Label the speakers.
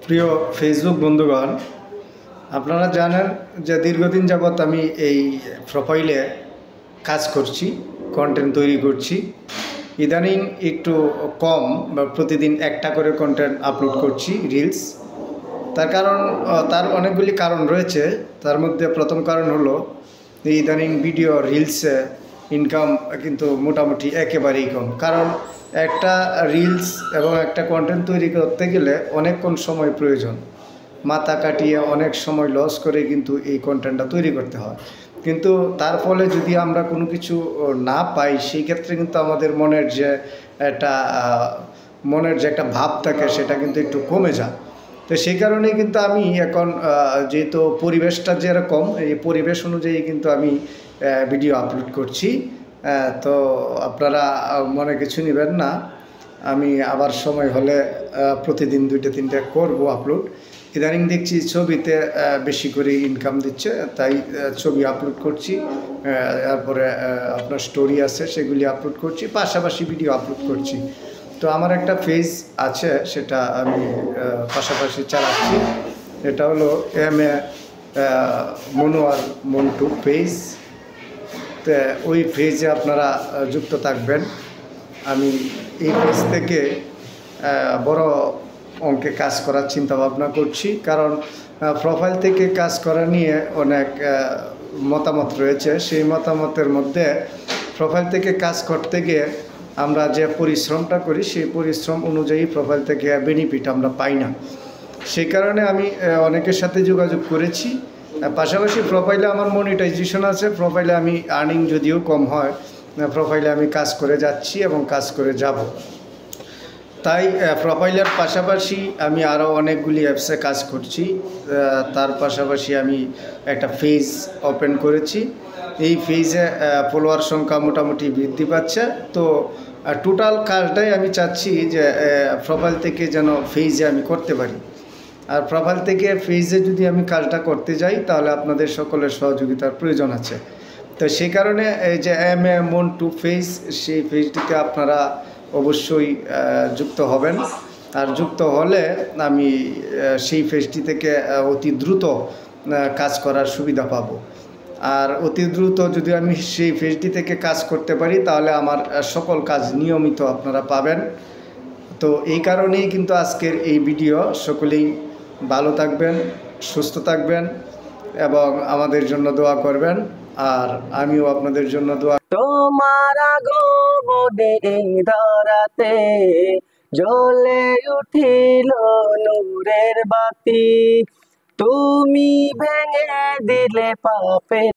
Speaker 1: প্রিয় ফেসবুক বন্ধুগণ, আপনারা জানেন যে দীর্ঘদিন যাবৎ আমি এই প্রোফাইলে কাজ করছি, কন্টেন্ট তৈরি করছি। ইদানিং একটু কম বা প্রতিদিন একটা করে কন্টেন্ট আপলোড করছি, রিলস। তার অনেকগুলি কারণ রয়েছে। তার মধ্যে প্রথম কারণ হলো ইদানিং ভিডিও রিলসে ইনকাম কিন্তু মোটামুটি একেবারেই কম। কারণ একটা রিলস এবং একটা কন্টেন্ট তৈরি করতে গেলে অনেকক্ষণ সময় প্রয়োজন, মাথা কাটিয়ে অনেক সময় লস করে কিন্তু এই কন্টেন্টটা তৈরি করতে হয়। কিন্তু তার ফলে যদি আমরা কোনো কিছু না পাই, সেই ক্ষেত্রে কিন্তু আমাদের মনের যে একটা ভাব থাকে, সেটা কিন্তু একটু কমে যায়। তো সেই কারণেই কিন্তু আমি এখন যেহেতু পরিবেশটা যেরকম, এই পরিবেশ অনুযায়ী কিন্তু আমি ভিডিও আপলোড করছি। তো আপনারা মনে কিছু নেবেন না, আমি আবার সময় হলে প্রতিদিন 2-3টা করব আপলোড। ইদানিং দেখছি ছবিতে বেশি করে ইনকাম দিচ্ছে, তাই ছবি আপলোড করছি। তারপরে আপনার স্টোরি আছে, সেগুলি আপলোড করছি, পাশাপাশি ভিডিও আপলোড করছি। তো আমার একটা পেজ আছে, সেটা আমি পাশাপাশি চালাচ্ছি। এটা হলো MA মনোয়ার মন্টু পেজ। তো ওই পেজে আপনারা যুক্ত থাকবেন। আমি এই পেজ থেকে বড় অঙ্কে কাজ করার চিন্তা ভাবনা করছি, কারণ প্রোফাইল থেকে কাজ করা নিয়ে অনেক মতামত রয়েছে। সেই মতামতের মধ্যে প্রোফাইল থেকে কাজ করতে গিয়ে আমরা যে পরিশ্রমটা করি, সেই পরিশ্রম অনুযায়ী প্রোফাইল থেকে বেনিফিট আমরা পাই না। সেই কারণে আমি অনেকের সাথে যোগাযোগ করেছি। পাশাপাশি প্রোফাইলে আমার মনিটাইজেশন আছে, প্রোফাইলে আমি আর্নিং যদিও কম হয়, প্রোফাইলে আমি কাজ করে যাচ্ছি এবং কাজ করে যাব। তাই প্রোফাইলের পাশাপাশি আমি আরও অনেকগুলি অ্যাপসে কাজ করছি। তার পাশাপাশি আমি একটা পেজ ওপেন করেছি। এই পেজে ফলোয়ার সংখ্যা মোটামুটি বৃদ্ধি পাচ্ছে। তো টোটাল কাজটাই আমি চাচ্ছি যে প্রোফাইল থেকে যেন পেজে আমি করতে পারি। আর প্রোফাইল থেকে পেজে যদি আমি কাজটা করতে যাই, তাহলে আপনাদের সকলের সহযোগিতার প্রয়োজন আছে। তো সেই কারণে এই যে MA মন্টু পেজ, সেই পেজটিতে আপনারা অবশ্যই যুক্ত হবেন। আর যুক্ত হলে আমি সেই পেজটি থেকে অতি দ্রুত কাজ করার সুবিধা পাব। আর অতি দ্রুত যদি আমি সেই পেজটি থেকে কাজ করতে পারি, তাহলে আমার সকল কাজ নিয়মিত আপনারা পাবেন। তো এই কারণেই কিন্তু আজকের এই ভিডিও। সকলেই ভালো থাকবেন, সুস্থ থাকবেন এবং আমাদের জন্য দোয়া করবেন। আর আমিও আপনাদের জন্য দোয়া।
Speaker 2: তোমার আগমনে এই ধরাতে জ্বলে উঠিল নূরের বাতি, তুমি ভেঙে দিলে পাপের